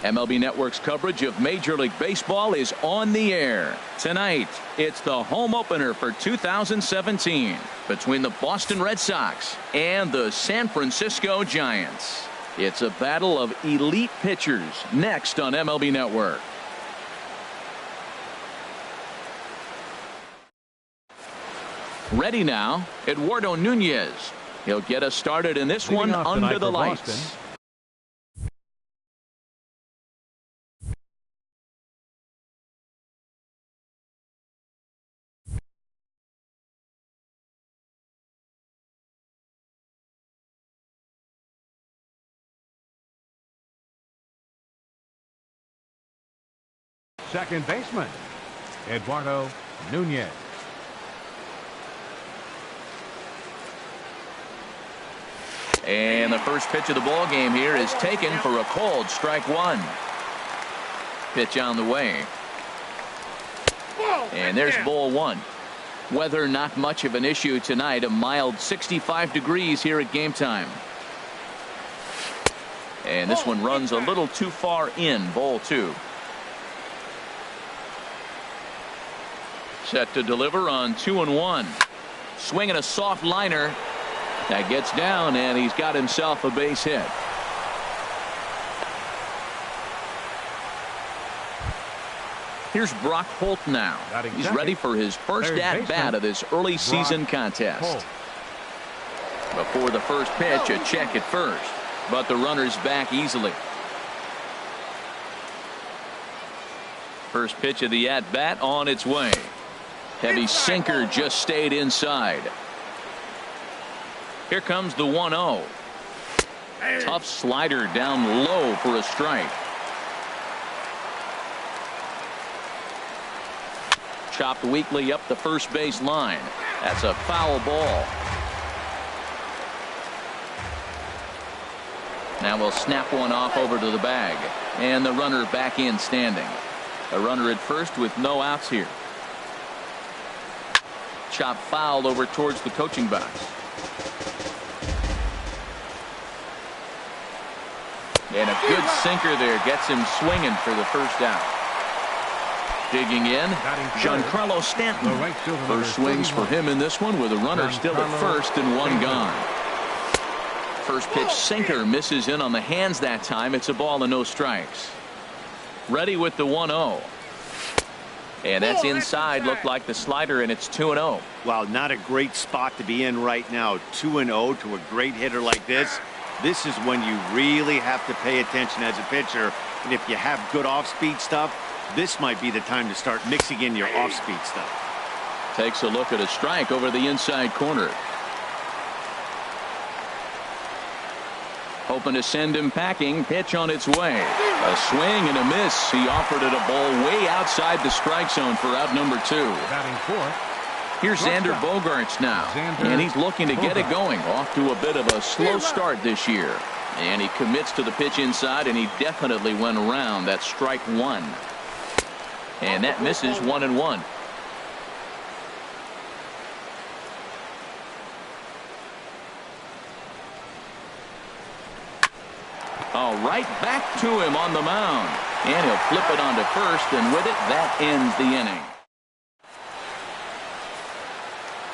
MLB Network's coverage of Major League Baseball is on the air. Tonight, it's the home opener for 2017 between the Boston Red Sox and the San Francisco Giants. It's a battle of elite pitchers next on MLB Network. Ready now, Eduardo Nunez. He'll get us started in this one under the lights. Boston. Second baseman, Eduardo Nunez. And the first pitch of the ball game here is taken for a called strike one. Pitch on the way. And there's ball one. Weather not much of an issue tonight. A mild 65 degrees here at game time. And this one runs a little too far in. Ball two. Set to deliver on 2-1. Swinging a soft liner. That gets down, and he's got himself a base hit. Here's Brock Holt now. He's ready for his first at-bat of this early season contest. Before the first pitch, a check at first, but the runner's back easily. First pitch of the at-bat on its way. Heavy sinker just stayed inside. Here comes the 1-0. Tough slider down low for a strike. Chopped weakly up the first base line. That's a foul ball. Now we'll snap one off over to the bag. And the runner back in standing. A runner at first with no outs here. Chop fouled over towards the coaching box. And a good sinker there gets him swinging for the first out. Digging in, Giancarlo Stanton. First swings for him in this one with a runner still at first and one gone. First pitch sinker misses in on the hands that time. It's a ball and no strikes. Ready with the 1-0. And that's inside. Looked like the slider, and it's 2-0. Wow, not a great spot to be in right now. 2-0 to a great hitter like this. This is when you really have to pay attention as a pitcher. And if you have good off-speed stuff, this might be the time to start mixing in your off-speed stuff. Takes a look at a strike over the inside corner. Hoping to send him packing. Pitch on its way. A swing and a miss. He offered it a ball way outside the strike zone for out number 2. Batting fourth. Here's Xander Bogaerts now. And he's looking to get it going. Off to a bit of a slow start this year. And he commits to the pitch inside, and he definitely went around that strike one. And that misses 1-1. All right, back to him on the mound. And he'll flip it onto first, and with it, that ends the inning.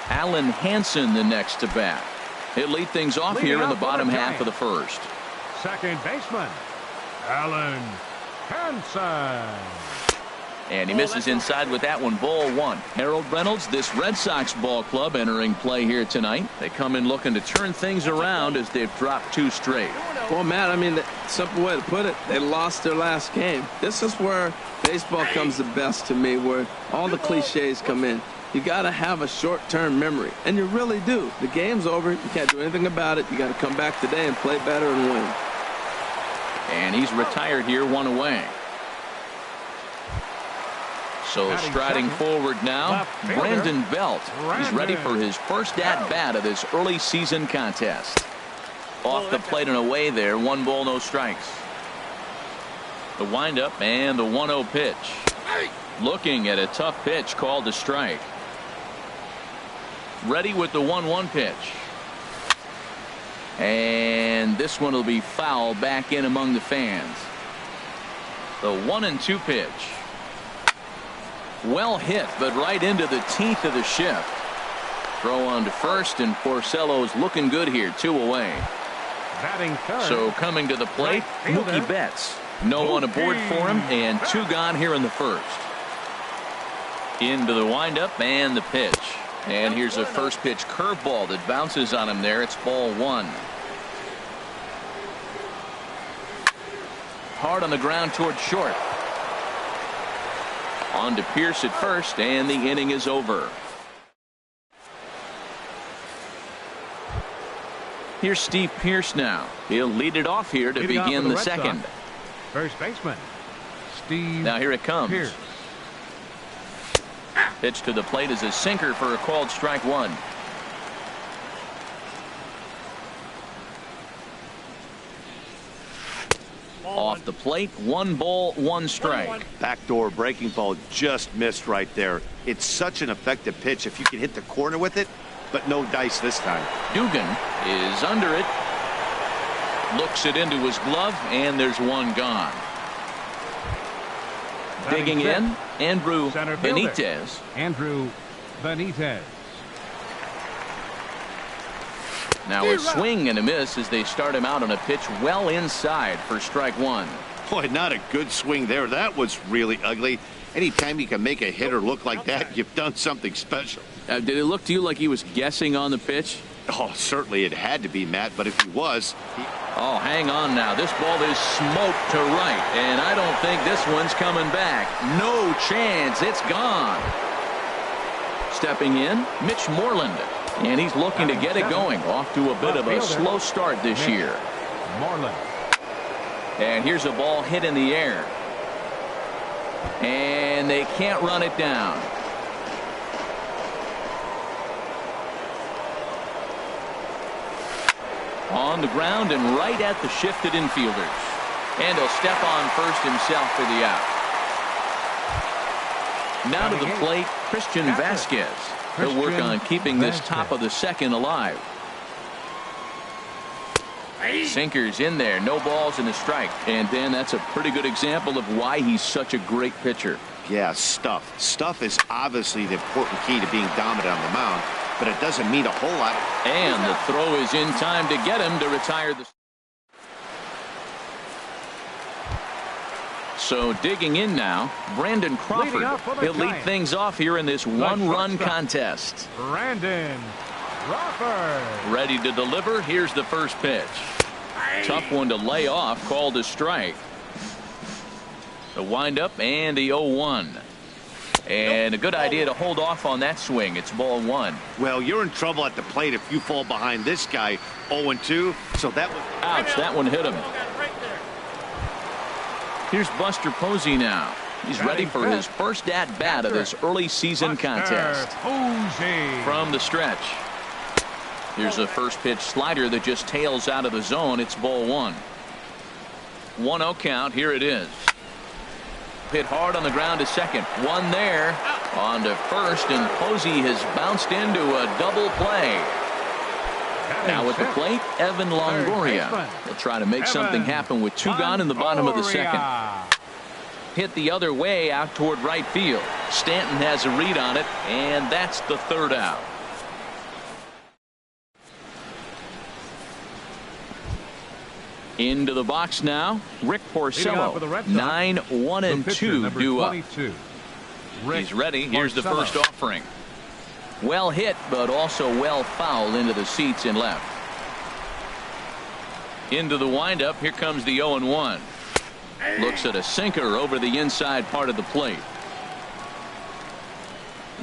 Alan Hansen the next to bat. He'll lead things off here in the bottom half of the first. Second baseman, Alan Hansen. And he misses inside with that one. Ball one. Harold Reynolds, this Red Sox ball club entering play here tonight. They come in looking to turn things around as they've dropped 2 straight. Well, Matt, I mean, the simple way to put it, they lost their last game. This is where baseball comes the best to me, where all the cliches come in. You got to have a short-term memory, and you really do. The game's over. You can't do anything about it. You got to come back today and play better and win. And he's retired here, 1 away. So striding forward now, Brandon Belt. He's ready for his first at-bat of this early season contest. Off the plate and away there. 1 ball, no strikes. The windup and the 1-0 pitch. Looking at a tough pitch called a strike. Ready with the 1-1 pitch. And this one will be foul back in among the fans. The 1-2 pitch. Well hit, but right into the teeth of the shift. Throw on to first, and Porcello's looking good here. 2 away. Batting third. So coming to the plate, Mookie Betts. No one aboard for him, and 2 gone here in the first. Into the windup and the pitch. And here's a first pitch curveball that bounces on him there. It's ball 1. Hard on the ground toward short. On to Pierce at first, and the inning is over. Here's Steve Pierce now. He'll lead it off here to begin the second. First baseman, Steve. Now here it comes. Pierce. Pitch to the plate is a sinker for a called strike 1. Off the plate, 1 ball, 1 strike. Backdoor breaking ball just missed right there. It's such an effective pitch if you can hit the corner with it, but no dice this time. Dugan is under it. Looks it into his glove, and there's 1 gone. Digging in, Andrew Benitez. Andrew Benitez. Now a swing and a miss as they start him out on a pitch well inside for strike 1. Boy, not a good swing there. That was really ugly. Anytime you can make a hitter look like that, you've done something special. Did it look to you like he was guessing on the pitch? Oh, certainly it had to be, Matt, but if he was... Oh, hang on now. This ball is smoked to right, and I don't think this one's coming back. No chance. It's gone. Stepping in, Mitch Moreland. And he's looking to get it going. Off to a bit of a slow start this year. Moreland. And here's a ball hit in the air. And they can't run it down. On the ground and right at the shifted infielders. And he'll step on first himself for the out. Now to the plate, Christian Vasquez. He'll work on keeping this top of the second alive. Sinkers in there, no balls and a strike. And Dan, that's a pretty good example of why he's such a great pitcher. Yeah, stuff. Stuff is obviously the important key to being dominant on the mound, but it doesn't mean a whole lot. And the throw is in time to get him to retire the... So digging in now, Brandon Crawford. He'll lead things off here in this 1-run contest. Brandon Crawford. Ready to deliver. Here's the first pitch. Tough one to lay off, called a strike. The windup and the 0-1. And a good idea to hold off on that swing. It's ball 1. Well, you're in trouble at the plate if you fall behind this guy 0-2. So that was... Ouch, that one hit him. Here's Buster Posey now. He's ready for his first at-bat of this early season contest. From the stretch. Here's a first pitch slider that just tails out of the zone. It's ball 1. 1-0 count. Here it is. Hit hard on the ground to second. 1 there. On to first, and Posey has bounced into a double play. Now at the plate, Evan Longoria. They'll try to make something happen with 2 gone in the bottom of the second. Hit the other way out toward right field. Stanton has a read on it, and that's the 3rd out. Into the box now, Rick Porcello. 9-1-2 due up. He's ready. Here's the first offering. Well hit, but also well fouled into the seats and left. Into the windup. Here comes the 0-1. Looks at a sinker over the inside part of the plate.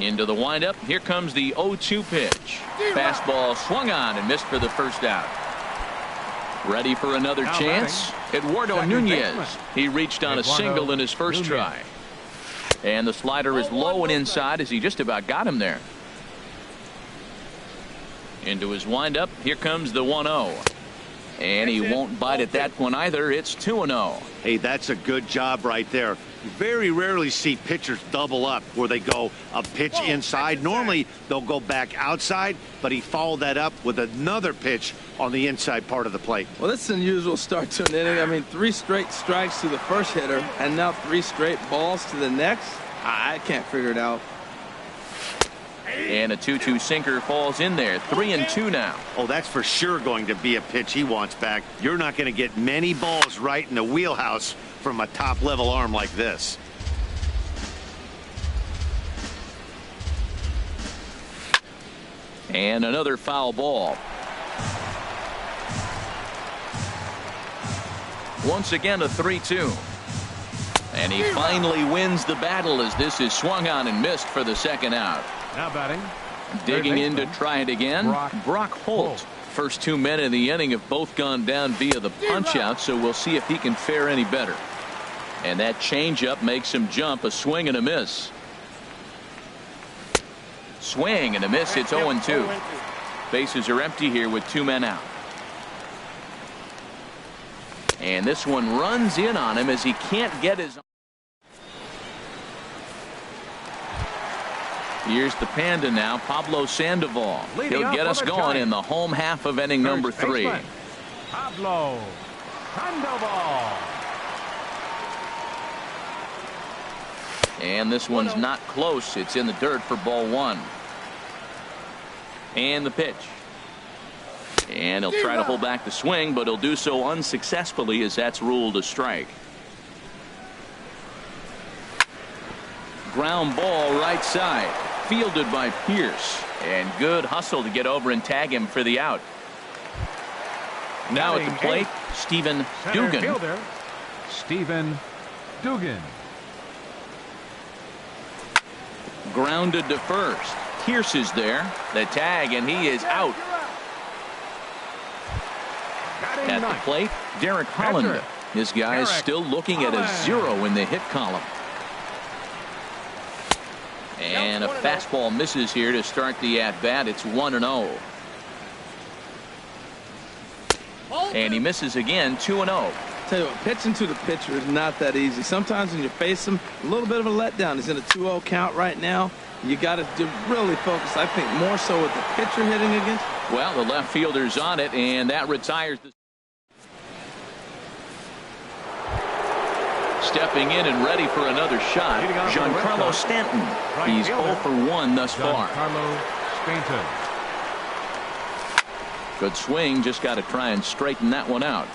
Into the windup. Here comes the 0-2 pitch. Fastball swung on and missed for the first out. Ready for another chance. Eduardo Nunez. He reached on a single in his first try. And the slider is low and inside as he just about got him there. Into his windup. Here comes the 1-0. And he won't bite at that one either. It's 2-0. Hey, that's a good job right there. You very rarely see pitchers double up where they go a pitch inside. Normally, they'll go back outside, but he followed that up with another pitch on the inside part of the plate. Well, this is an unusual start to an inning. I mean, 3 straight strikes to the first hitter, and now 3 straight balls to the next. I can't figure it out. And a 2-2 sinker falls in there. 3-2 now. Oh, that's for sure going to be a pitch he wants back. You're not going to get many balls right in the wheelhouse from a top-level arm like this. And another foul ball. Once again, a 3-2. And he finally wins the battle as this is swung on and missed for the second out. Now batting. Digging in to try it again, Brock Holt. First 2 men in the inning have both gone down via the punch-out, so we'll see if he can fare any better. And that changeup makes him jump. A swing and a miss. Swing and a miss. It's 0-2. Bases are empty here with 2 men out. And this one runs in on him as he can't get his. Here's the Panda now, Pablo Sandoval. He'll get us going in the home half of inning number 3. Pablo Sandoval. And this one's not close. It's in the dirt for ball 1. And the pitch. And he'll try to hold back the swing, but he'll do so unsuccessfully as that's ruled a strike. Ground ball right side. Fielded by Pierce. And good hustle to get over and tag him for the out. Now at the plate, Stephen Dugan. Stephen Dugan. Grounded to first. Pierce is there. The tag, and he is out. At the plate, Derek Hollander. This guy is still looking at a 0 in the hit column. And a fastball misses here to start the at-bat. It's 1-0. And he misses again, 2-0. Tell you what, pitching to the pitcher is not that easy. Sometimes when you face him, a little bit of a letdown. He's in a 2-0 count right now. You got to really focus, I think, more so with the pitcher hitting against. Well, the left fielder's on it, and that retires the. Stepping in and ready for another shot, Giancarlo Stanton. He's 0 for 1 thus far. Giancarlo Stanton. Good swing, just got to try and straighten that one out.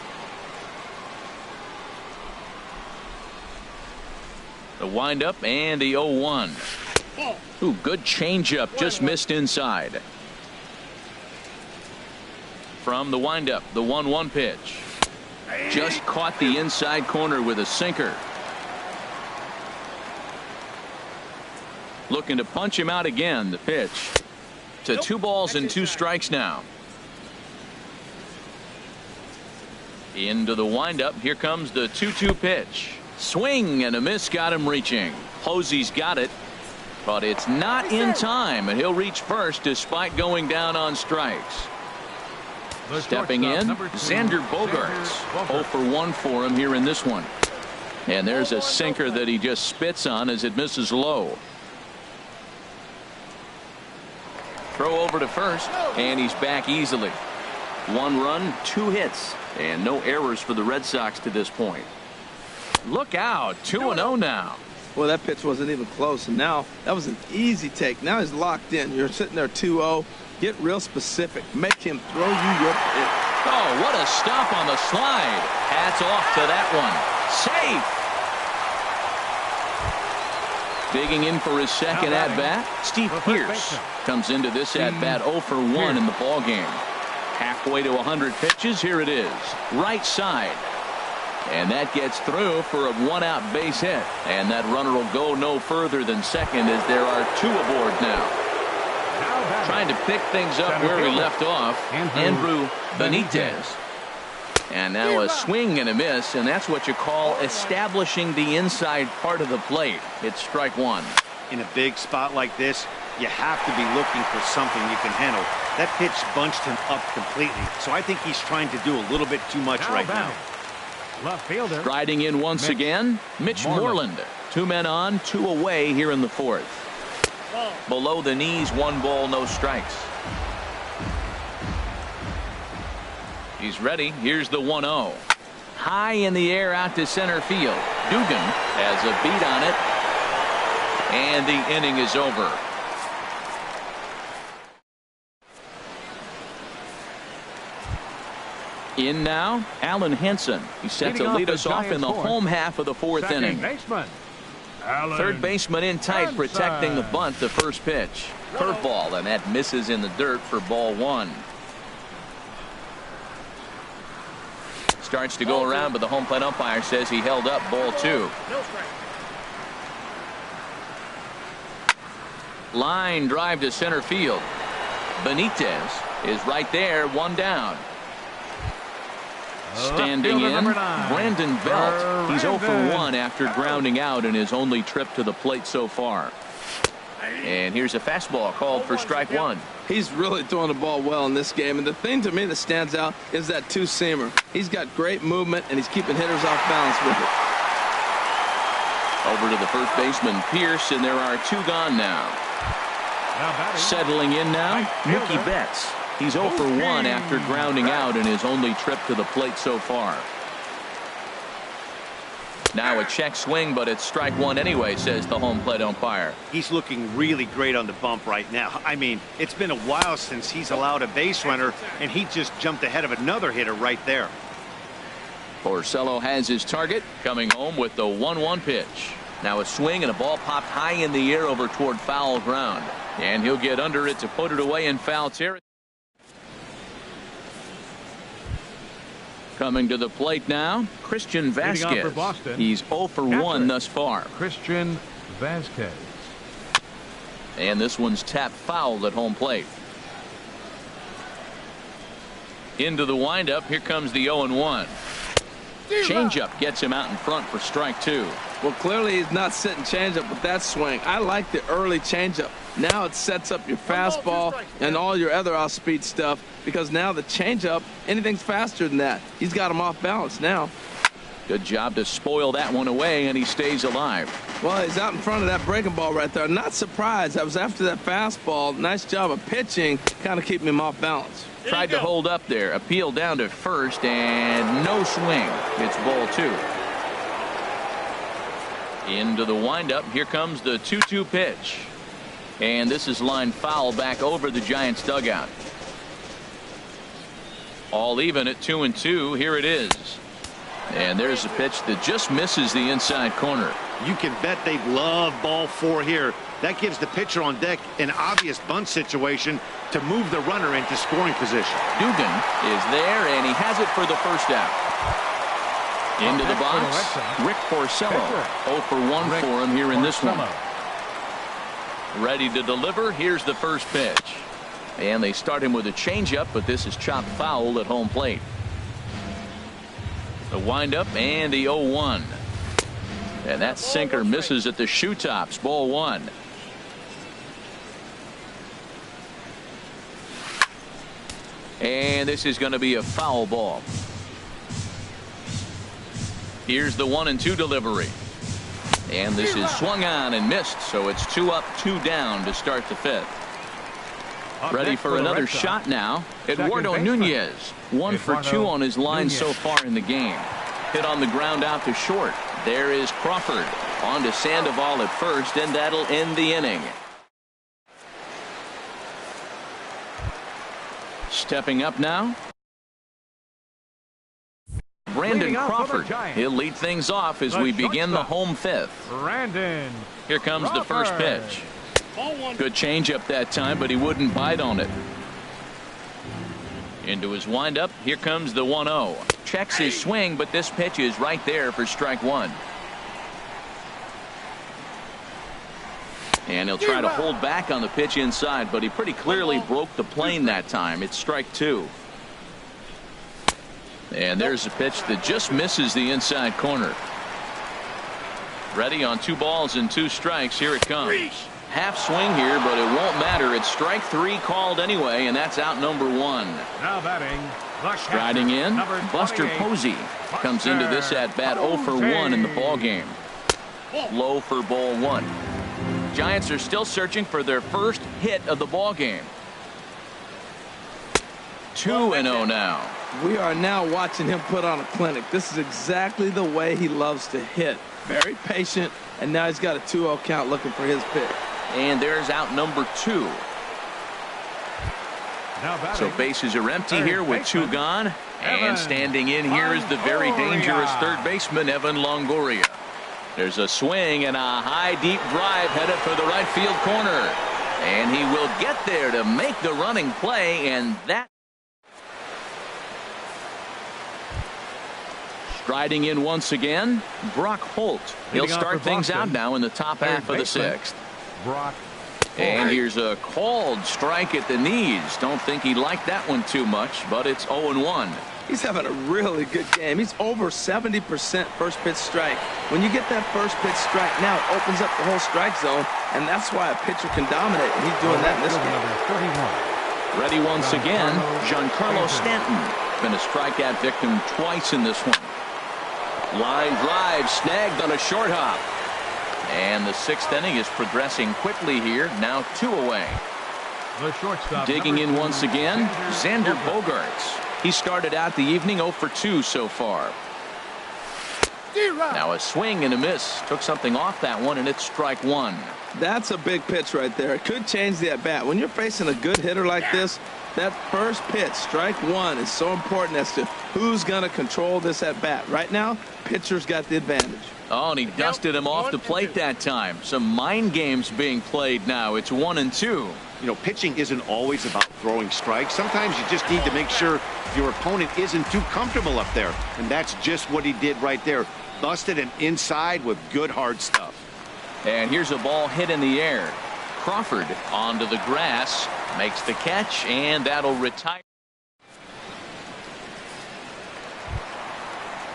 The windup and the 0-1. Ooh, good changeup, just missed inside. From the windup, the 1-1 pitch. Just caught the inside corner with a sinker. Looking to punch him out again. The pitch to 2 balls and 2 strikes now. Into the windup. Here comes the 2-2 pitch. Swing and a miss, got him reaching. Posey's got it, but it's not in time, and he'll reach first despite going down on strikes. Stepping in, Xander Bogaerts. 0 for 1 for him here in this one. And there's a sinker that he just spits on as it misses low. Throw over to first, and he's back easily. 1 run, 2 hits, and no errors for the Red Sox to this point. Look out, 2-0 now. Well, that pitch wasn't even close, and now that was an easy take. Now he's locked in. You're sitting there 2-0. Get real specific. Make him throw you your pitch. Oh, what a stop on the slide. Hats off to that one. Safe. Digging in for his second at-bat, Steve Pierce comes into this at-bat 0 for 1 in the ballgame. Halfway to 100 pitches, here it is. Right side. And that gets through for a 1-out base hit. And that runner will go no further than second as there are 2 aboard now. Trying to pick things up where he left off, Andrew Benitez. And now a swing and a miss, and that's what you call establishing the inside part of the plate. It's strike 1. In a big spot like this, you have to be looking for something you can handle. That pitch bunched him up completely, so I think he's trying to do a little bit too much right now. Left fielder. Riding in once again, Mitch Moreland. 2 men on, 2 away here in the 4th. Below the knees, 1 ball, no strikes. He's ready. Here's the 1-0. High in the air out to center field. Dugan has a beat on it. And the inning is over. In now, Alan Henson. He's set to lead us off in the home half of the 4th inning. Third baseman in tight, protecting the bunt. The first pitch. Curveball, and that misses in the dirt for ball 1. Starts to go around, but the home plate umpire says he held up ball 2. Line drive to center field. Benitez is right there, 1 down. Standing in, Brandon Belt. He's 0 for 1 after grounding out in his only trip to the plate so far. And here's a fastball called for strike 1. He's really throwing the ball well in this game, and the thing to me that stands out is that two-seamer. He's got great movement, and he's keeping hitters off balance with it. Over to the first baseman, Pierce, and there are 2 gone now. Settling in now, Mookie Betts. He's 0 for 1 after grounding out in his only trip to the plate so far. Now a check swing, but it's strike 1 anyway, says the home plate umpire. He's looking really great on the bump right now. I mean, it's been a while since he's allowed a base runner, and he just jumped ahead of another hitter right there. Porcello has his target, coming home with the 1-1 pitch. Now a swing, and a ball popped high in the air over toward foul ground. And he'll get under it to put it away in foul territory. Coming to the plate now, Christian Vasquez. He's 0 for 1 thus far. Christian Vasquez. And this one's tapped foul at home plate. Into the windup. Here comes the 0-1. Changeup gets him out in front for strike 2. Well, clearly he's not sitting changeup with that swing. I like the early changeup. Now it sets up your fastball and all your other off-speed stuff, because now the changeup, anything's faster than that. He's got him off balance now. Good job to spoil that one away, and he stays alive. Well, he's out in front of that breaking ball right there. Not surprised. I was after that fastball. Nice job of pitching, kind of keeping him off balance. Tried to hold up there. Appeal down to first, and no swing. It's ball 2. Into the windup. Here comes the 2-2 pitch. And this is lined foul back over the Giants dugout. All even at 2-2. Here it is. And there's a pitch that just misses the inside corner. You can bet they love ball 4 here. That gives the pitcher on deck an obvious bunt situation to move the runner into scoring position. Dugan is there, and he has it for the first out. Into the box, Rick Porcello. 0 for 1 for him here in this one. Ready to deliver. Here's the first pitch. And they start him with a changeup, but this is chopped foul at home plate. The windup and the 0-1. And that sinker misses at the shoe tops. Ball 1. And this is going to be a foul ball. Here's the 1-2 delivery. And this is swung on and missed, so it's 2 up, 2 down to start the 5th. Ready for another shot now. Eduardo Nunez, 1 for 2 on his line so far in the game. Hit on the ground out to short. There is Crawford. On to Sandoval at first, and that'll end the inning. Stepping up now, Brandon Crawford. He'll lead things off as we begin the home 5th. Brandon. Here comes the first pitch. Good changeup that time, but he wouldn't bite on it. Into his windup. Here comes the 1-0. Checks his swing, but this pitch is right there for strike 1. And he'll try to hold back on the pitch inside, but he pretty clearly broke the plane that time. It's strike 2. And there's a pitch that just misses the inside corner. Ready on 2 balls and 2 strikes. Here it comes. Half swing here, but it won't matter. It's strike 3 called anyway, and that's out number 1. Now batting. Striding in, Buster Posey comes into this at bat 0 for 1 in the ball game. Low for ball 1. Giants are still searching for their first hit of the ball game. 2-0 now. We are now watching him put on a clinic. This is exactly the way he loves to hit. Very patient, and now he's got a 2-0 count looking for his pitch. And there's out number 2. So bases are empty here with 2 gone. And standing in here is the very dangerous third baseman, Evan Longoria. There's a swing and a high, deep drive headed for the right field corner. And he will get there to make the running play, and that. Striding in once again, Brock Holt. He'll start things out now in the top half of the 6th. Brock. And here's a called strike at the knees. Don't think he liked that one too much, but it's 0-1. He's having a really good game. He's over 70% first pitch strike. When you get that first pitch strike, now it opens up the whole strike zone, and that's why a pitcher can dominate, and he's doing that in this game. Ready once again, Giancarlo Stanton. Been a strikeout victim twice in this one. Line drive snagged on a short hop. And the 6th inning is progressing quickly here. Now 2 away. The shortstop, digging in once again, Xander Bogaerts. He started out the evening 0 for 2 so far. Now a swing and a miss. Took something off that one, and it's strike 1. That's a big pitch right there. It could change the at bat. When you're facing a good hitter like this, that first pitch, strike 1, is so important as to who's going to control this at bat. Right now, pitcher's got the advantage. Oh, and he dusted him off the plate that time. Some mind games being played now. It's 1-2. You know, pitching isn't always about throwing strikes. Sometimes you just need to make sure your opponent isn't too comfortable up there. And that's just what he did right there. Busted him inside with good hard stuff. And here's a ball hit in the air. Crawford onto the grass, makes the catch, and that'll retire.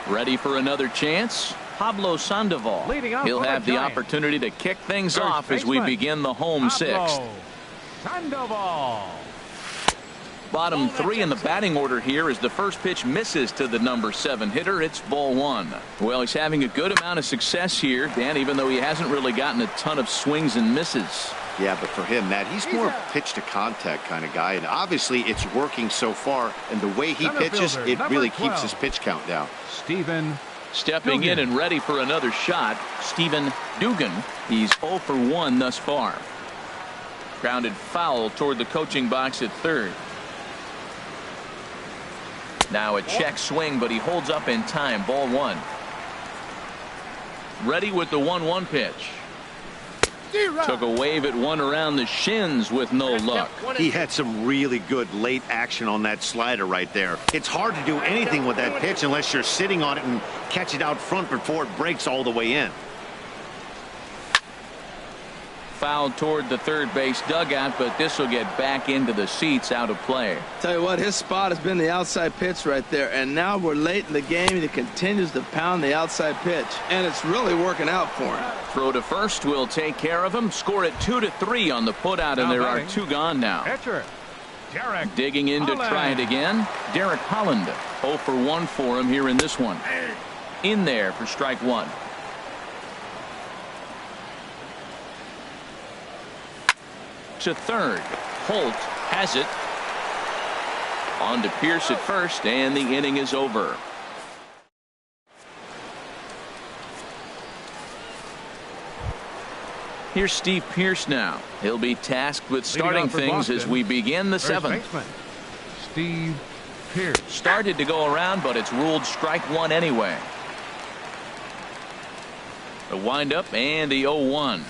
Ready for another chance? Pablo Sandoval. He'll have the opportunity to kick things off as we begin the home 6th. Sandoval. Bottom 3 in the batting order here as the first pitch misses to the number 7 hitter. It's ball 1. Well, he's having a good amount of success here, Dan, even though he hasn't really gotten a ton of swings and misses. Yeah, but for him, Matt, he's more pitch to contact kind of guy, and obviously it's working so far, and the way he pitches, it really keeps his pitch count down. Stephen stepping in and ready for another shot, Stephen Dugan. He's 0 for 1 thus far. Grounded foul toward the coaching box at third. Now a check swing, but he holds up in time. Ball 1. Ready with the 1-1 pitch. Took a wave at one around the shins with no luck. He had some really good late action on that slider right there. It's hard to do anything with that pitch unless you're sitting on it and catch it out front before it breaks all the way in. Fouled toward the third base dugout, but this will get back into the seats, out of play. Tell you what, his spot has been the outside pitch right there, and now we're late in the game and he continues to pound the outside pitch, and it's really working out for him. Throw to first will take care of him. Score it 2-3 on the putout, and there are 2 gone now. Pitcher Derek digging in to try it again. Derek Holland, 0 for 1 for him here in this one. In there for strike 1. To third. Holt has it. On to Pierce at first, and the inning is over. Here's Steve Pierce now. He'll be tasked with starting things as we begin the 7th. Steve Pierce. Started to go around, but it's ruled strike 1 anyway. A windup and the 0-1.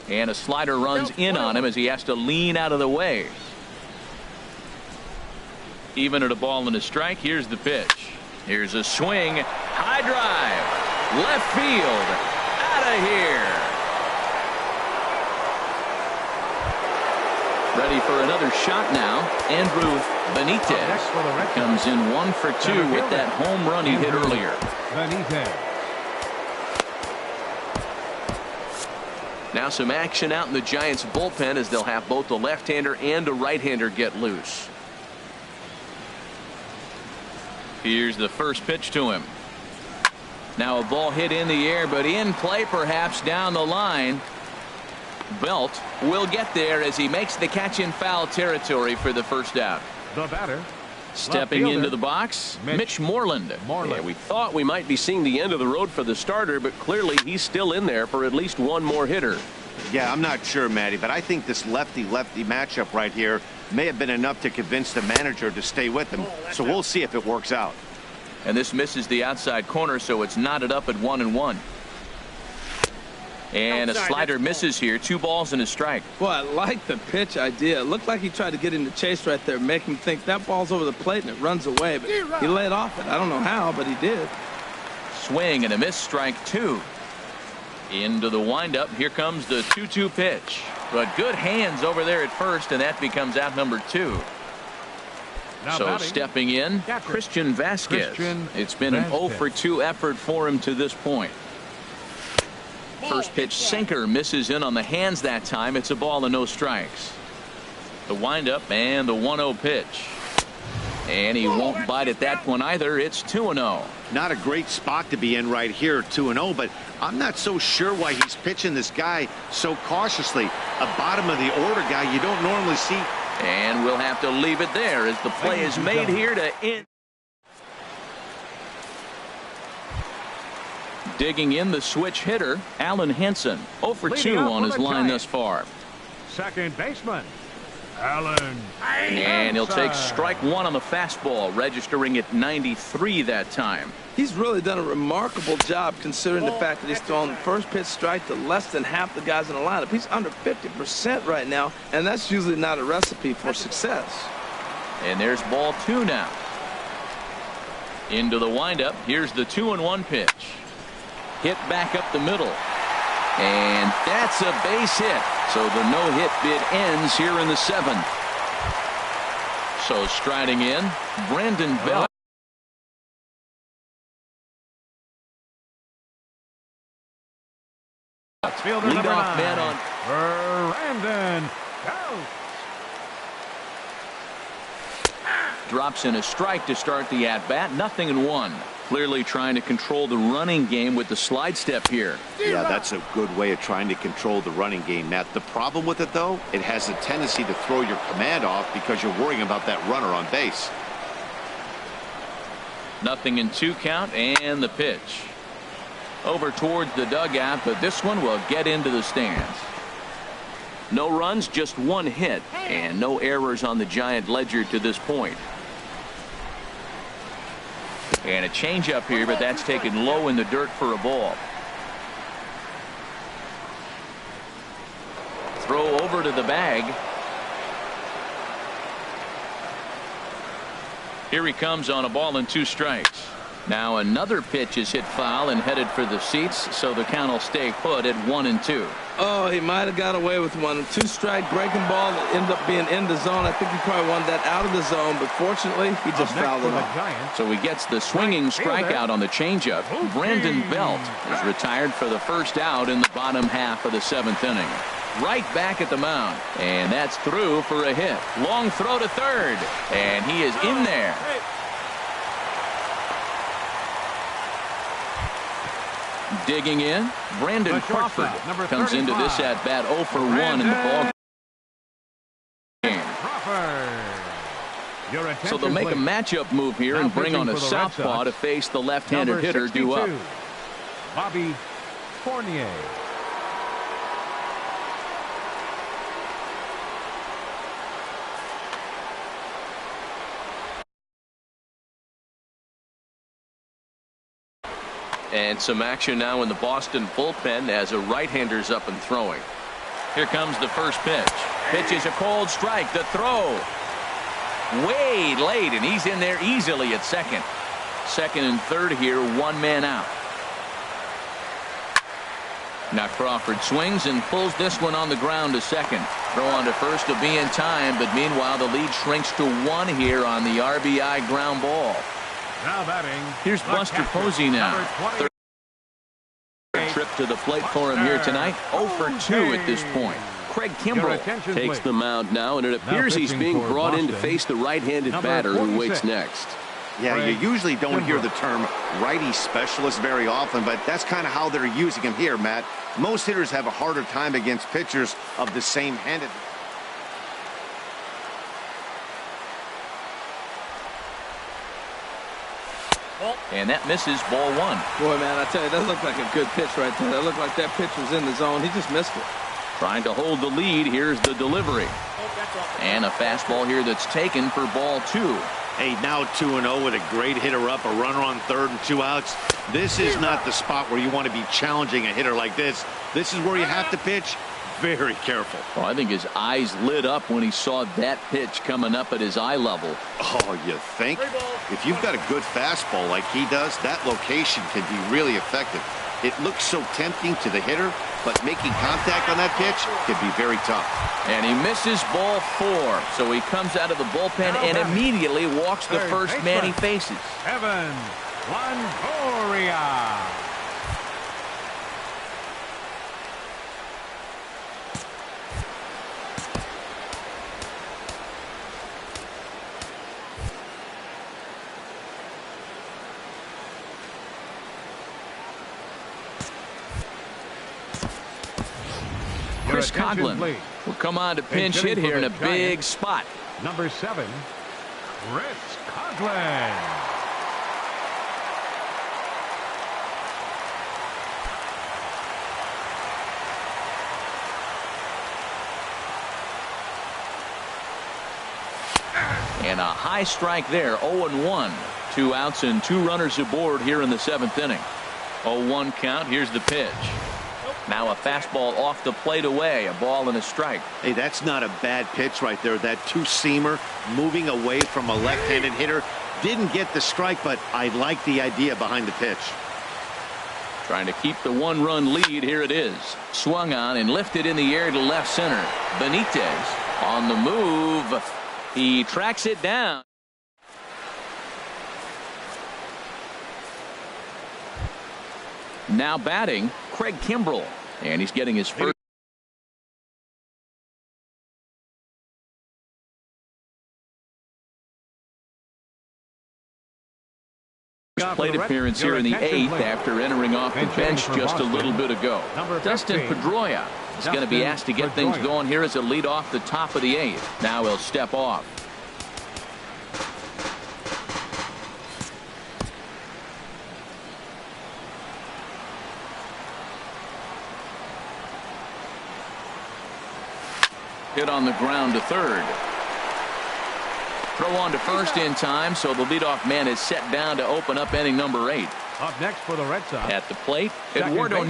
And a slider runs in on him as he has to lean out of the way. Even at a ball and a strike, here's the pitch. Here's a swing. High drive. Left field. Out of here. Ready for another shot now. Andrew Benitez comes in 1 for 2 with that home run he hit earlier. Benitez. Now some action out in the Giants bullpen as they'll have both a left-hander and a right-hander get loose. Here's the first pitch to him. Now a ball hit in the air, but in play perhaps down the line. Belt will get there as he makes the catch in foul territory for the first out. The batter, stepping into the box, Mitch Moreland. Yeah, we thought we might be seeing the end of the road for the starter, but clearly he's still in there for at least one more hitter. Yeah, I'm not sure, Matty, but I think this lefty-lefty matchup right here may have been enough to convince the manager to stay with him. So we'll see if it works out. And this misses the outside corner, so it's knotted up at 1-1. And a slider misses here. 2 balls and a strike. Well, I like the pitch idea. It looked like he tried to get him to chase right there, make him think that ball's over the plate and it runs away. But he laid off it. I don't know how, but he did. Swing and a miss, strike 2. Into the windup. Here comes the 2-2 pitch. But good hands over there at first, and that becomes out number 2. So batting, stepping in, Christian Vasquez. It's been an 0 for 2 effort for him to this point. First pitch sinker misses in on the hands that time. It's a ball and no strikes. The windup and the 1-0 pitch. And he won't bite at that one either. It's 2-0. Not a great spot to be in right here, 2-0, but I'm not so sure why he's pitching this guy so cautiously. A bottom of the order guy you don't normally see. And we'll have to leave it there as the play is made here to end. Digging in the switch hitter, Alan Henson. 0 for 2 on his line thus far. second baseman, Alan. And he'll take strike 1 on the fastball, registering at 93 that time. He's really done a remarkable job considering the fact that he's thrown the first pitch strike to less than half the guys in the lineup. He's under 50% right now, and that's usually not a recipe for success. And there's ball 2 now. Into the windup. Here's the 2-1 pitch. Hit back up the middle. And that's a base hit. So the no-hit bid ends here in the 7th. So striding in, Brandon Belt. Fielder number Leadoff 9, man on. Brandon Belt. Drops in a strike to start the at-bat. 0-1. Clearly trying to control the running game with the slide step here. Yeah, that's a good way of trying to control the running game, Matt. The problem with it, though, it has a tendency to throw your command off because you're worrying about that runner on base. 0-2 count and the pitch. Over towards the dugout, but this one will get into the stands. No runs, just 1 hit, and no errors on the Giant ledger to this point. And a changeup here, but that's taken low in the dirt for a ball. Throw over to the bag. Here he comes on a ball and 2 strikes. Now another pitch is hit foul and headed for the seats, so the count will stay put at 1-2. Oh, he might have got away with one. 2-strike breaking ball that ended up being in the zone. I think he probably wanted that out of the zone, but fortunately, he just fouled it off. So he gets the swinging strikeout on the changeup. Brandon Belt is retired for the first out in the bottom half of the 7th inning. Right back at the mound, and that's through for a hit. Long throw to third, and he is in there. Digging in, Brandon Crawford comes into this at-bat 0 for 1 in the ball game. So they'll make a matchup move here and bring on a southpaw to face the left-handed hitter due up. Bobby Fournier. And some action now in the Boston bullpen as a right-hander's up and throwing. Here comes the first pitch. Pitch is a cold strike. The throw. Way late, and he's in there easily at second. Second and third here, 1 man out. Now Crawford swings and pulls this one on the ground to second. Throw on to first to be in time, but meanwhile the lead shrinks to 1 here on the RBI ground ball. Now batting. Here's Buster Posey now. trip to the plate for him here tonight. 0 for 2 at this point. Craig Kimbrell takes the mound now, and it appears he's being brought in to face the right-handed batter who waits next. Yeah, you usually don't hear the term righty specialist very often, but that's kind of how they're using him here, Matt. Most hitters have a harder time against pitchers of the same handed. And that misses ball 1. Boy, man, I tell you, that looked like a good pitch right there. That looked like that pitch was in the zone. He just missed it. Trying to hold the lead. Here's the delivery. And a fastball here that's taken for ball 2. Hey, now 2-0 with a great hitter up, a runner on third and 2 outs. This is not the spot where you want to be challenging a hitter like this. This is where you have to pitch very careful. Well, I think his eyes lit up when he saw that pitch coming up at his eye level. Oh, you think? If you've got a good fastball like he does, that location can be really effective. It looks so tempting to the hitter, but making contact on that pitch can be very tough. And he misses ball 4. So he comes out of the bullpen and immediately walks the first man he faces. Evan Longoria. Chris Coghlan will come on to pinch hit here in a big spot. Number 7, Chris Coghlan. And a high strike there. 0-1. 2 outs and 2 runners aboard here in the 7th inning. 0-1 count. Here's the pitch. Now a fastball off the plate away. A ball and a strike. Hey, that's not a bad pitch right there. That two-seamer moving away from a left-handed hitter. Didn't get the strike, but I like the idea behind the pitch. Trying to keep the 1-run lead. Here it is. Swung on and lifted in the air to left center. Benitez on the move. He tracks it down. Now batting, Craig Kimbrell. And he's getting his first plate appearance here in the 8th after entering off the bench just a little bit ago. Dustin Pedroia is going to be asked to get things going here as a lead off the top of the 8th. Now he'll step off. Hit on the ground to third. Throw on to first in time, so the leadoff man is set down to open up inning number 8. Up next for the Red Sox. At the plate, Eduardo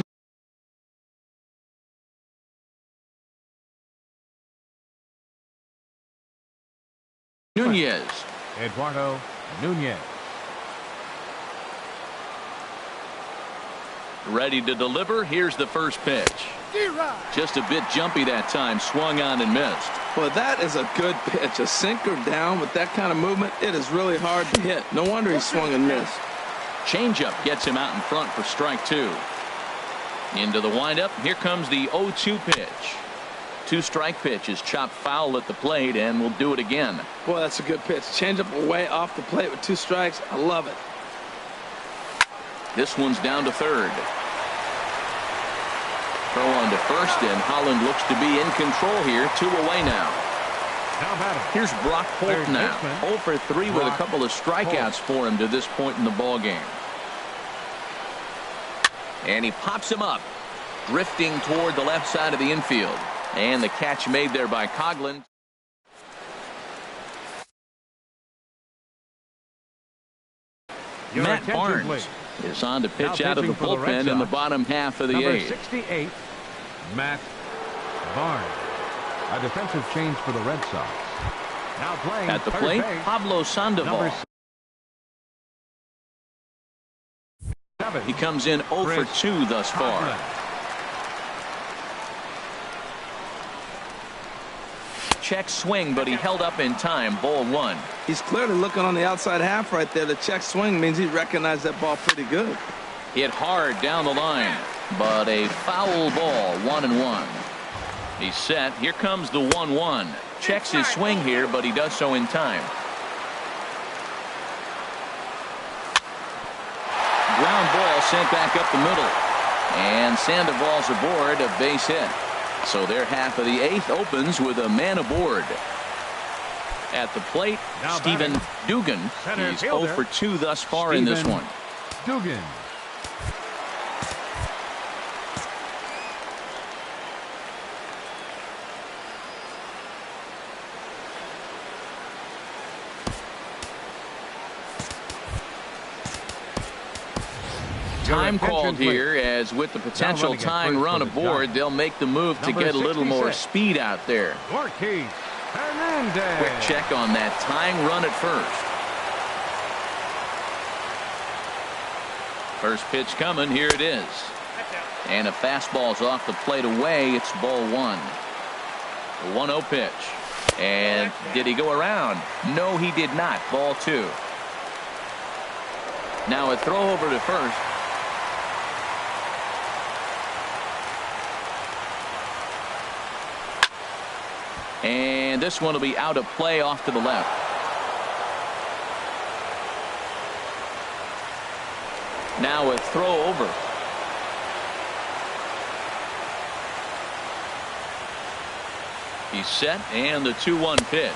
Nunez. Eduardo Nunez. Ready to deliver. Here's the first pitch. Just a bit jumpy that time. Swung on and missed. Well, that is a good pitch. A sinker down with that kind of movement. It is really hard to hit. No wonder he swung and missed. Changeup gets him out in front for strike 2. Into the windup. Here comes the 0-2 pitch. 2-strike pitch is chopped foul at the plate and will do it again. Boy, that's a good pitch. Changeup away off the plate with 2 strikes. I love it. This one's down to third. Throw on to first, and Holland looks to be in control here. 2 away now. Here's Brock Holt now. 0 for 3 with a couple of strikeouts for him to this point in the ball game. And he pops him up, drifting toward the left side of the infield. And the catch made there by Coghlan. Matt Barnes is on to pitch out of the bullpen in the bottom half of the 8th. 68, Matt Barnes. A defensive change for the Red Sox. Now playing at the plate, Pablo Sandoval. He comes in 0 for 2 thus far. Check swing, but he held up in time. Ball 1. He's clearly looking on the outside half right there. The check swing means he recognized that ball pretty good. Hit hard down the line. but a foul ball, 1-1. He's set. Here comes the 1-1. Checks his swing here, but he does so in time. Ground ball sent back up the middle. And Sandoval's aboard, a base hit. So their half of the 8th opens with a man aboard. At the plate, now Stephen Dugan. He's 0 for 2 thus far in this one. Dugan. Time called here, as with the potential tying run aboard, they'll make the move to get a little more speed out there. Quick check on that tying run at first. First pitch coming. Here it is. And a fastball's off the plate away. It's ball 1. The 1-0 pitch. And did he go around? No, he did not. Ball 2. Now a throw over to first. And this one will be out of play off to the left. Now a throw over. He's set, and the 2-1 pitch.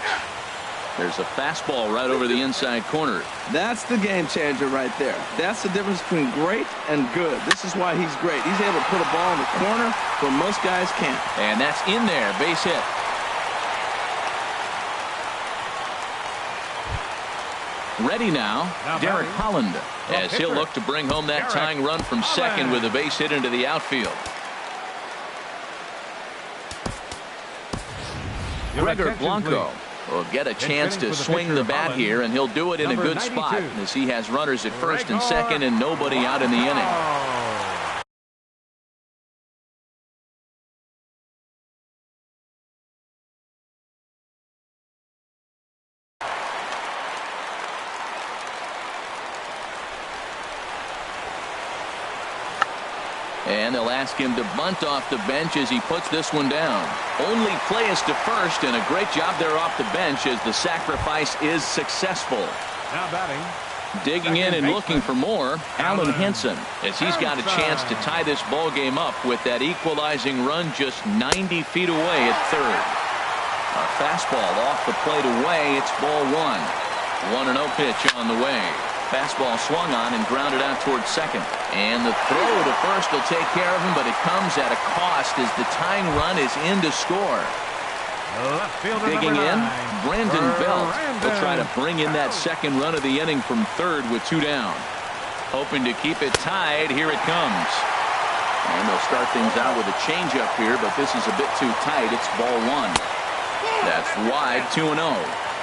There's a fastball right over the inside corner. That's the game changer right there. That's the difference between great and good. This is why he's great. He's able to put a ball in the corner where most guys can't. And that's in there. Base hit. Ready now, Derek Holland, as he'll look to bring home that tying run from second with a base hit into the outfield. Gregor Blanco will get a chance to swing the bat here, and he'll do it in a good spot as he has runners at first and second and nobody out in the inning. And they'll ask him to bunt off the bench as he puts this one down. Only play is to first, and a great job there off the bench as the sacrifice is successful. Now batting. Digging in and looking for more, Alan Henson, as he's got a chance to tie this ball game up with that equalizing run just 90 feet away at third. A fastball off the plate away. It's ball 1. 1-0 pitch on the way. Fastball swung on and grounded out towards second. And the throw to first will take care of him, but it comes at a cost as the tying run is in to score. Digging in, Brandon Belt will try to bring in that second run of the inning from third with 2 down. Hoping to keep it tied. Here it comes. And they'll start things out with a changeup here, but this is a bit too tight. It's ball 1. That's wide, 2-0.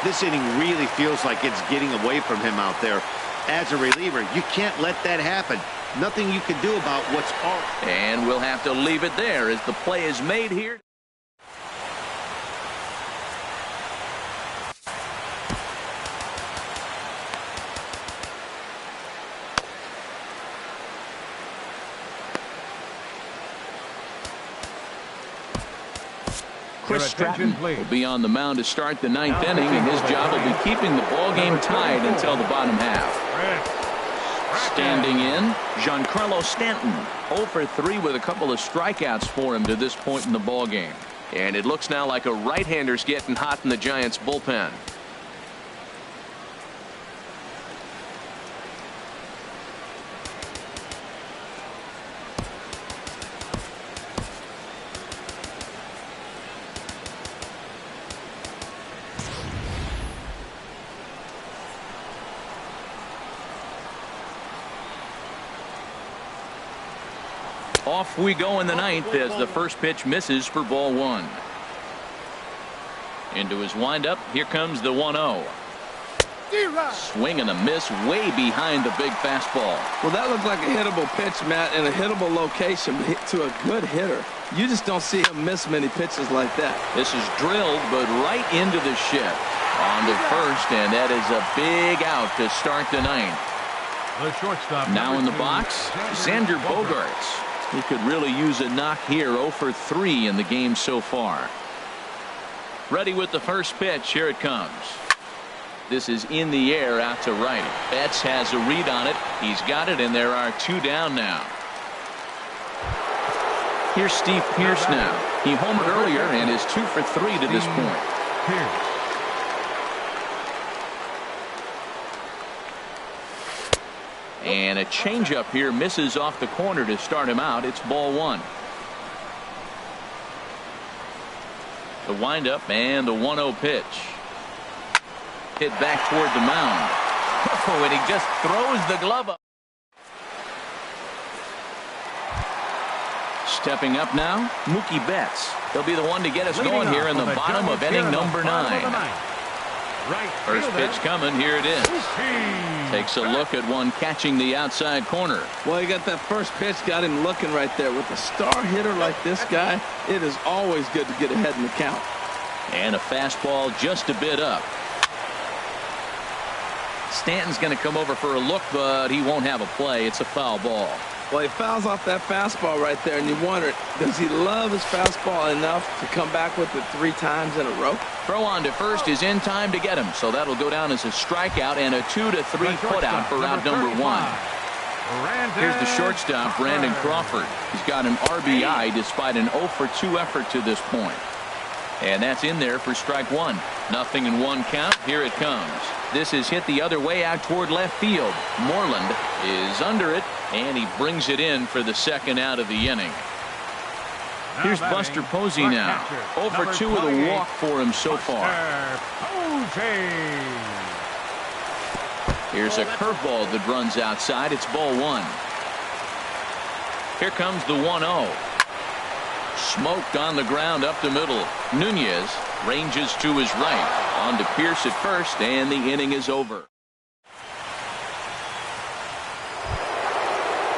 This inning really feels like it's getting away from him out there. As a reliever, you can't let that happen. Nothing you can do about what's all. And we'll have to leave it there as the play is made here. Chris Stratton will be on the mound to start the 9th inning, and his job will be keeping the ball game tied until the bottom half. Standing in, Giancarlo Stanton, 0 for 3 with a couple of strikeouts for him to this point in the ball game. And it looks now like a right-hander's getting hot in the Giants bullpen. Off we go in the 9th as the first pitch misses for ball 1. Into his windup. Here comes the 1-0. Swing and a miss way behind the big fastball. Well, that looked like a hittable pitch, Matt, in a hittable location to a good hitter. You just don't see him miss many pitches like that. This is drilled, but right into the shift. On to first, and that is a big out to start the 9th. The shortstop now in the box, Xander Bogaerts. He could really use a knock here. 0 for 3 in the game so far. Ready with the first pitch. Here it comes. This is in the air out to right. Betts has a read on it. He's got it, and there are 2 down now. Here's Steve Pearce now. He homered earlier and is 2 for 3 to this point. And a changeup here misses off the corner to start him out. It's ball 1. The windup and the 1-0 pitch. Hit back toward the mound. Oh, and he just throws the glove up. Stepping up now, Mookie Betts. He'll be the one to get us going here in the bottom of inning number 9. First pitch coming. Here it is. Takes a look at one catching the outside corner. Well, he got that first pitch, got him looking right there. With a star hitter like this guy, it is always good to get ahead in the count. And a fastball just a bit up. Stanton's going to come over for a look, but he won't have a play. It's a foul ball. Well, he fouls off that fastball right there, and you wonder, does he love his fastball enough to come back with it 3 times in a row? Throw on to first is in time to get him, so that'll go down as a strikeout and a 2-3 putout for round number 1. Here's the shortstop, Brandon Crawford. He's got an RBI despite an 0 for 2 effort to this point. And that's in there for strike 1. 0-1 count. Here it comes. This is hit the other way out toward left field. Moreland is under it, and he brings it in for the second out of the inning. Here's Buster Posey now. 0 for 2 with a walk for him so far. Here's a curveball that runs outside. It's ball 1. Here comes the 1-0. Smoked on the ground up the middle. Nunez ranges to his right. On to Pearce at first, and the inning is over.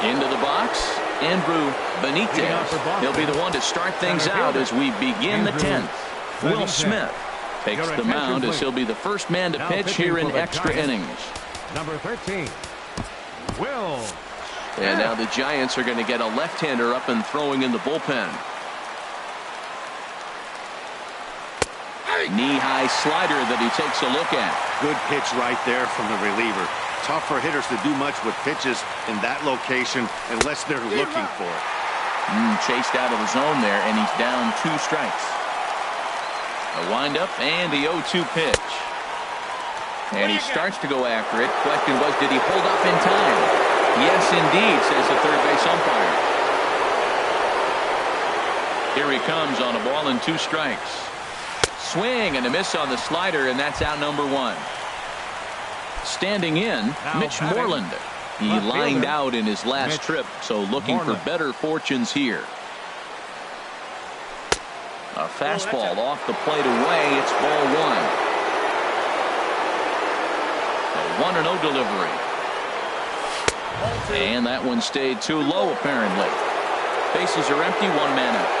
Into the box, Andrew Benitez. He'll be the one to start things out as we begin the 10th. Will Smith takes the mound as he'll be the first man to pitch here in extra innings. Number 13, Will. And now the Giants are going to get a left-hander up and throwing in the bullpen. Knee-high slider that he takes a look at. Good pitch right there from the reliever. Tough for hitters to do much with pitches in that location unless they're looking for it. Chased out of the zone there, and he's down 2 strikes. A windup and the 0-2 pitch. And he starts to go after it. Question was, did he hold up in time? Yes, indeed, says the third base umpire. Here he comes on a ball and 2 strikes. Swing and a miss on the slider, and that's out number 1. Standing in, Mitch Moreland. He lined out in his last trip, so looking for better fortunes here. A fastball off the plate away. It's ball 1. A 1-0 delivery. And that one stayed too low, apparently. Bases are empty, 1 man out.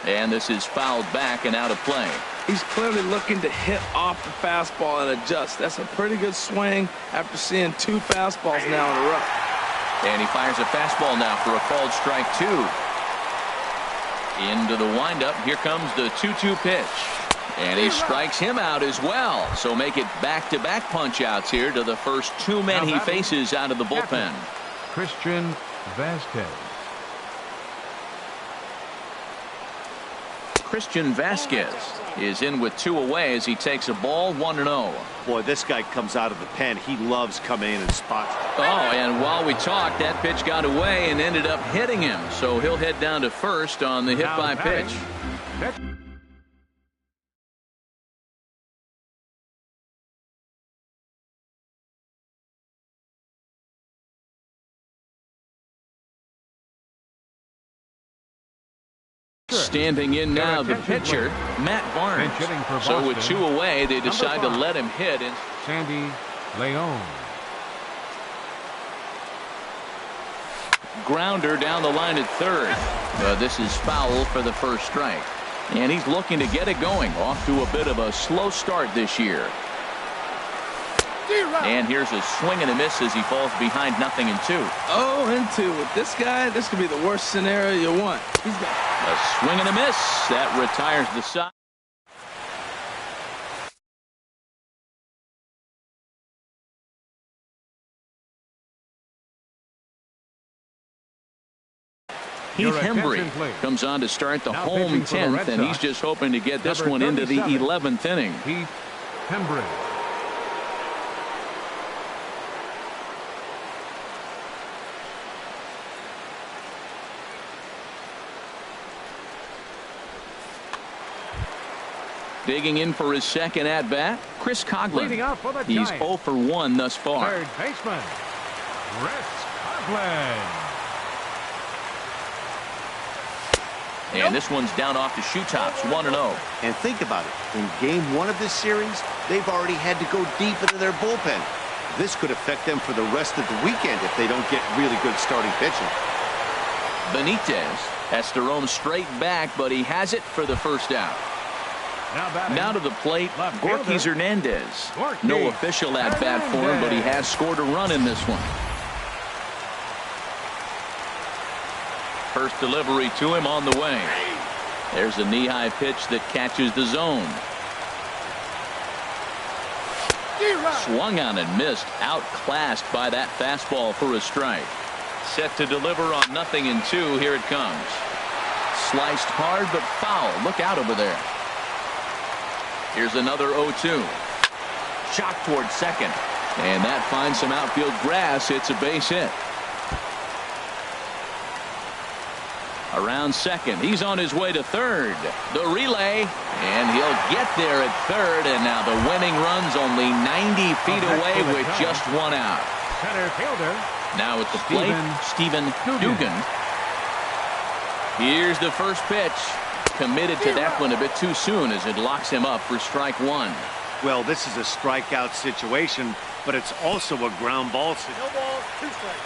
And this is fouled back and out of play. He's clearly looking to hit off the fastball and adjust. That's a pretty good swing after seeing 2 fastballs now in a row. And he fires a fastball now for a called strike 2. Into the windup. Here comes the 2-2 pitch. And he strikes him out as well. So make it back-to-back punch-outs here to the first 2 men he faces out of the bullpen. Christian Vasquez. Christian Vasquez is in with 2 away as he takes a ball 1-0. Boy, this guy comes out of the pen. He loves coming in and spots. Oh, and while we talked, that pitch got away and ended up hitting him. So he'll head down to first on the hit by pitch. Standing in now, the pitcher, Matt Barnes. So with 2 away, they decide to let him hit. Sandy Leon. Grounder down the line at third. This is foul for the first strike. And he's looking to get it going. Off to a bit of a slow start this year. And here's a swing and a miss as he falls behind 0-2. 0-2. With this guy, this could be the worst scenario you want. He's got A swing and a miss. That retires the side. Heath Hembry comes on to start the home 10th, and he's just hoping to get this one into the 11th inning. Heath Hembry. Digging in for his second at-bat, Chris Coughlin. He's 0 for 1 thus far. Third baseman, Chris Coughlin. And this one's down off the shoe tops, 1-0. And think about it. In game 1 of this series, they've already had to go deep into their bullpen. This could affect them for the rest of the weekend if they don't get really good starting pitching. Benitez has to roam straight back, but he has it for the first out. Now to the plate, Gorkys Hernandez. No official at-bat for him, but he has scored a run in this one. First delivery to him on the way. There's a knee-high pitch that catches the zone. Swung on and missed, outclassed by that fastball for a strike. Set to deliver on 0-2. Here it comes. Sliced hard but foul. Look out over there. Here's another 0-2. Shot towards second. And that finds some outfield grass. It's a base hit. Around second. He's on his way to third. The relay. And he'll get there at third. And now the winning run's only 90 feet away with just one out. Center fielder. Now at the plate, Stephen Dugan. Here's the first pitch. Committed to that one a bit too soon as it locks him up for strike one. Well, this is a strikeout situation, but it's also a ground ball situation. No ball, 2 strikes.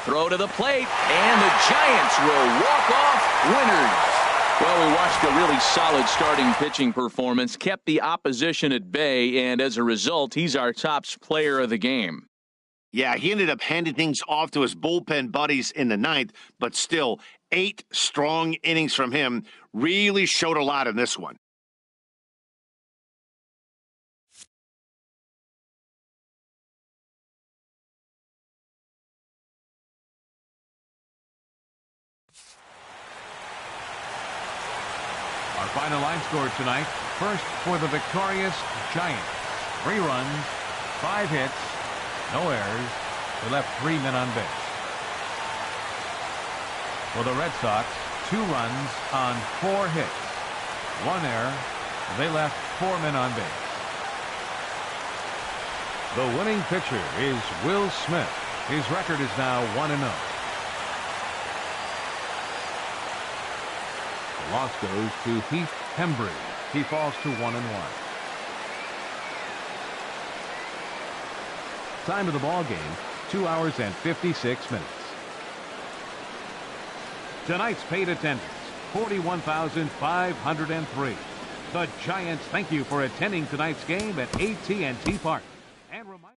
Throw to the plate, and the Giants will walk off winners. Well, we watched a really solid starting pitching performance, kept the opposition at bay, and as a result, he's our top player of the game. Yeah, he ended up handing things off to his bullpen buddies in the 9th, but still, 8 strong innings from him really showed a lot in this one. Our final line score tonight. First for the victorious Giants. 3 runs, 5 hits, no errors. They left 3 men on base. For the Red Sox, 2 runs on 4 hits, 1 error. They left 4 men on base. The winning pitcher is Will Smith. His record is now 1-0. The loss goes to Heath Hembry. He falls to 1-1. Time of the ball game, 2 hours and 56 minutes. Tonight's paid attendance, 41,503. The Giants thank you for attending tonight's game at AT&T Park. And remind